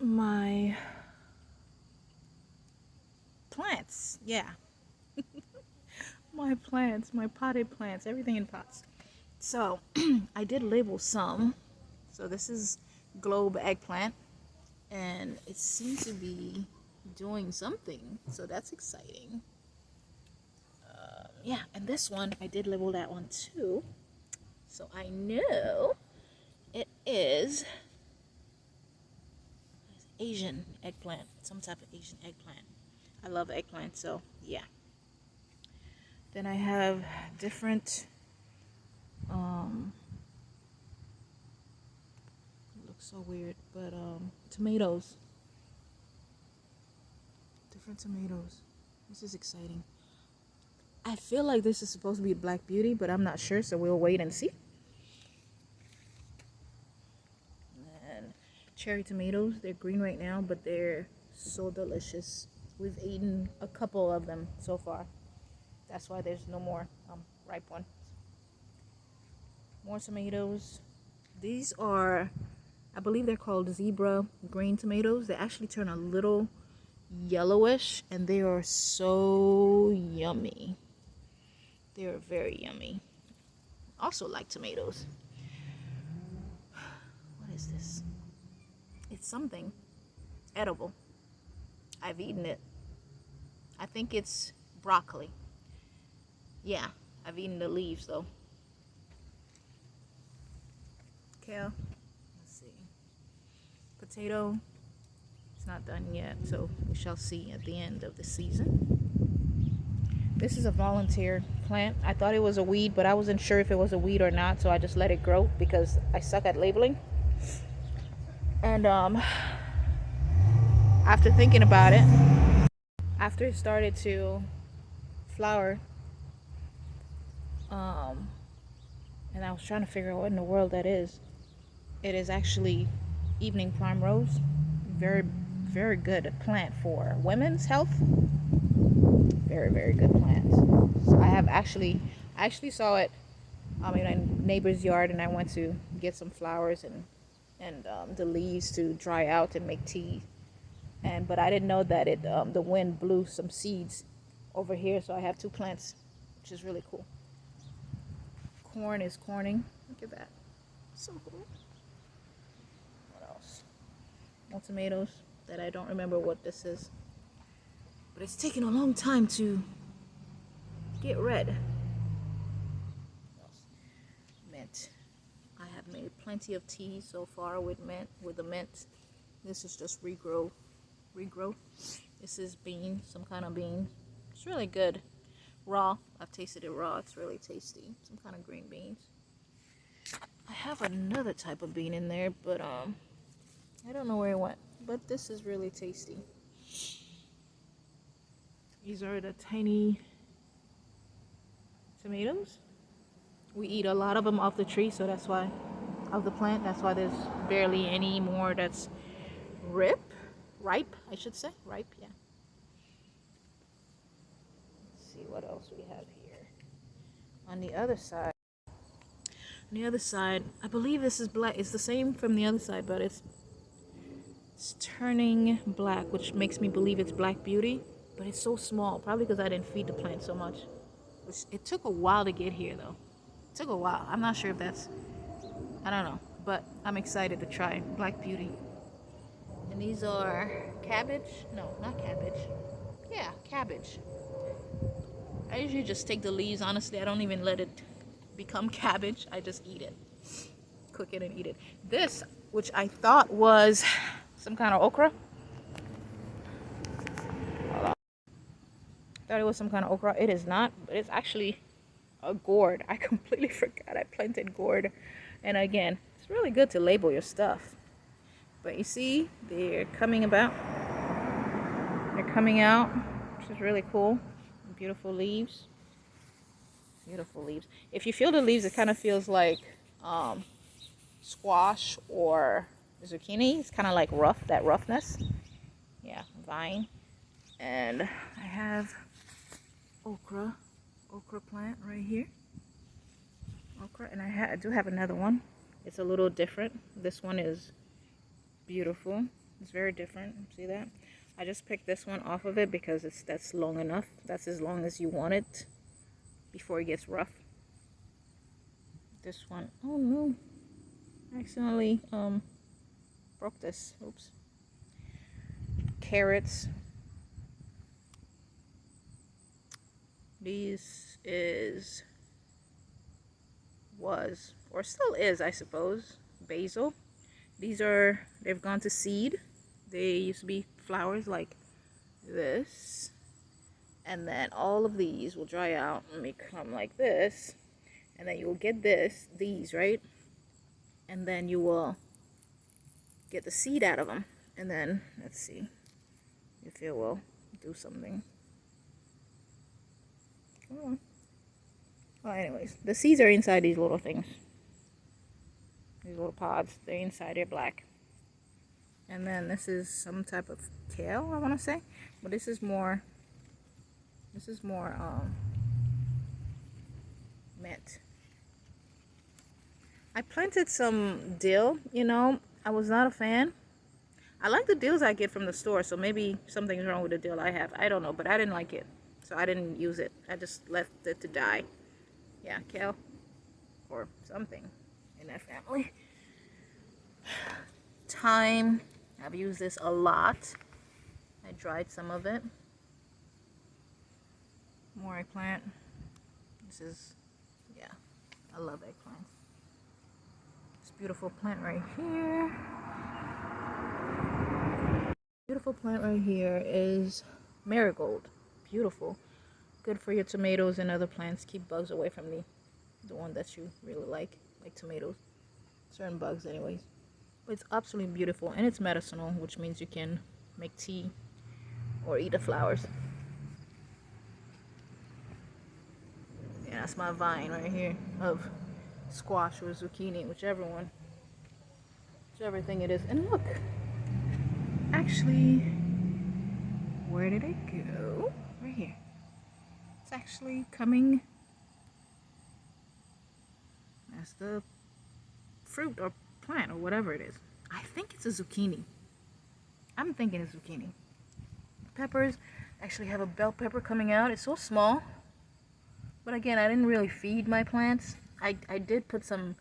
my plants. Yeah, my plants, my potted plants, everything in pots. So I did label some. So this is globe eggplant, and it seems to be doing something. So that's exciting. Yeah, and this one I did label that one too. So I know it is Asian eggplant, some type of Asian eggplant. I love eggplant, so yeah. Then I have different, it looks so weird, but tomatoes. Different tomatoes. This is exciting. I feel like this is supposed to be Black Beauty, but I'm not sure, so we'll wait and see. And cherry tomatoes, they're green right now, but they're so delicious. We've eaten a couple of them so far. That's why there's no more ripe ones. More tomatoes. These are, I believe they're called zebra green tomatoes. They actually turn a little yellowish, and they are so yummy. They are very yummy. Also like tomatoes. What is this? It's something edible. I've eaten it. I think it's broccoli. Yeah, I've eaten the leaves though. Kale. Let's see. Potato. It's not done yet, so we shall see at the end of the season. This is a volunteer plant. I thought it was a weed, but I wasn't sure if it was a weed or not, so I just let it grow because I suck at labeling. And after thinking about it, after it started to flower, and I was trying to figure out what in the world that is. It is actually evening primrose. Very, very good plant for women's health. Very, very good plant. So I actually saw it in a neighbor's yard, and I went to get some flowers and the leaves to dry out and make tea. But I didn't know that the wind blew some seeds over here, so I have two plants, which is really cool. Corn is corning. Look at that. So cool. What else? More tomatoes that I don't remember what this is. But it's taking a long time to get red. Mint. I have made plenty of tea so far with the mint. This is just regrow. This is bean, some kind of bean. It's really good. Raw. I've tasted it raw. It's really tasty. Some kind of green beans. I have another type of bean in there, but I don't know where it went. But this is really tasty. These are the tiny tomatoes. We eat a lot of them off the tree, so that's why, of the plant, that's why there's barely any more that's ripe, I should say. Ripe, yeah. Let's see what else we have here. On the other side, I believe this is black. It's the same from the other side, but it's turning black, which makes me believe it's Black Beauty. But it's so small, probably because I didn't feed the plant so much. It took a while to get here, though. It took a while. I'm not sure if that's, I don't know. But I'm excited to try Black Beauty. And these are cabbage. No, not cabbage. Yeah, cabbage. I usually just take the leaves. Honestly, I don't even let it become cabbage. I just eat it. Cook it and eat it. This, which I thought was some kind of okra. Thought it was some kind of okra. It is not, but it's actually a gourd. I completely forgot I planted gourd. And again, it's really good to label your stuff. But you see, they're coming about. They're coming out, which is really cool. Beautiful leaves. Beautiful leaves. If you feel the leaves, it kind of feels like squash or zucchini. It's kind of like rough, that roughness. Yeah, vine. And I have okra plant right here. Okra, and I do have another one. It's a little different. This one is beautiful. It's very different. See that? I just picked this one off of it because that's long enough. That's as long as you want it before it gets rough. This one, oh no, I accidentally broke this. Oops. Carrots. These was or still is, I suppose, basil. They've gone to seed. They used to be flowers like this, and then all of these will dry out and become like this, and then you will get these, right? And then you will get the seed out of them, and then let's see if it will do something. Oh. Well, anyways, the seeds are inside these little things, these little pods. They're inside, they're black. And then this is some type of kale, I want to say, but this is more mint. I planted some dill, you know. I was not a fan. I like the dills I get from the store, so maybe something's wrong with the dill I have. I don't know, but I didn't like it, so I didn't use it. I just left it to die. Yeah, kale or something in that family. Thyme. I've used this a lot. I dried some of it. More eggplant. This is, yeah, I love eggplants. This beautiful plant right here. Beautiful plant right here is marigold. Beautiful. Good for your tomatoes and other plants. Keep bugs away from the one that you really like tomatoes. Certain bugs anyways. But it's absolutely beautiful, and it's medicinal, which means you can make tea or eat the flowers. Yeah, that's my vine right here of squash or zucchini, whichever thing it is. And look, actually, where did it go? Right here. It's actually coming as the fruit or plant or whatever it is. I think it's a zucchini. I'm thinking it's zucchini. Peppers actually have a bell pepper coming out. It's so small. But again, I didn't really feed my plants. I did put some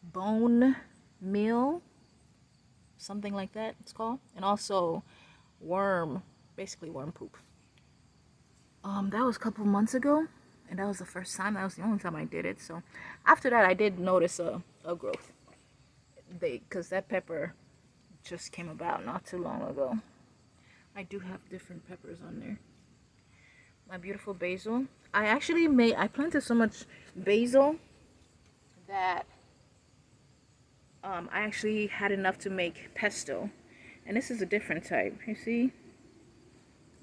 bone meal, something like that it's called, and also basically worm poop. That was a couple months ago, and that was the first time. That was the only time I did it. So after that, I did notice a growth. Because that pepper just came about not too long ago. I do have different peppers on there. My beautiful basil. I planted so much basil that I actually had enough to make pesto. And this is a different type. You see?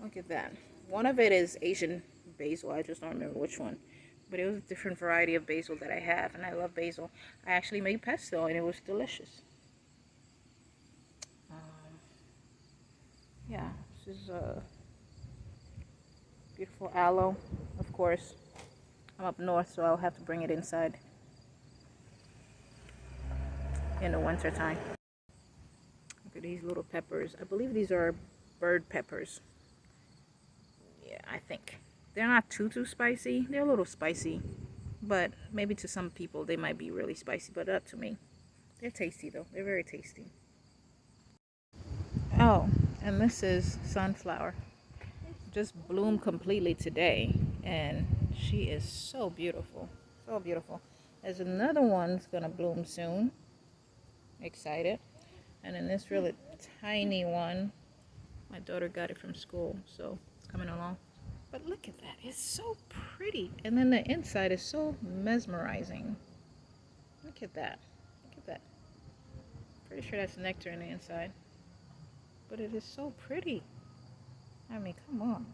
Look at that. One of it is Asian basil. I just don't remember which one. But it was a different variety of basil that I have. And I love basil. I actually made pesto and it was delicious. Yeah, this is beautiful aloe. Of course, I'm up north, so I'll have to bring it inside in the winter time. Look at these little peppers. I believe these are bird peppers. Yeah, I think. They're not too spicy. They're a little spicy. But maybe to some people they might be really spicy, but not to me. They're tasty though. They're very tasty. Oh, and this is sunflower. Just bloomed completely today, and she is so beautiful. So beautiful. There's another one's gonna bloom soon. Excited. And then this really tiny one, my daughter got it from school, so it's coming along. But look at that. It's so pretty. And then the inside is so mesmerizing. Look at that. Look at that. Pretty sure that's nectar in the inside. But it is so pretty. I mean, come on.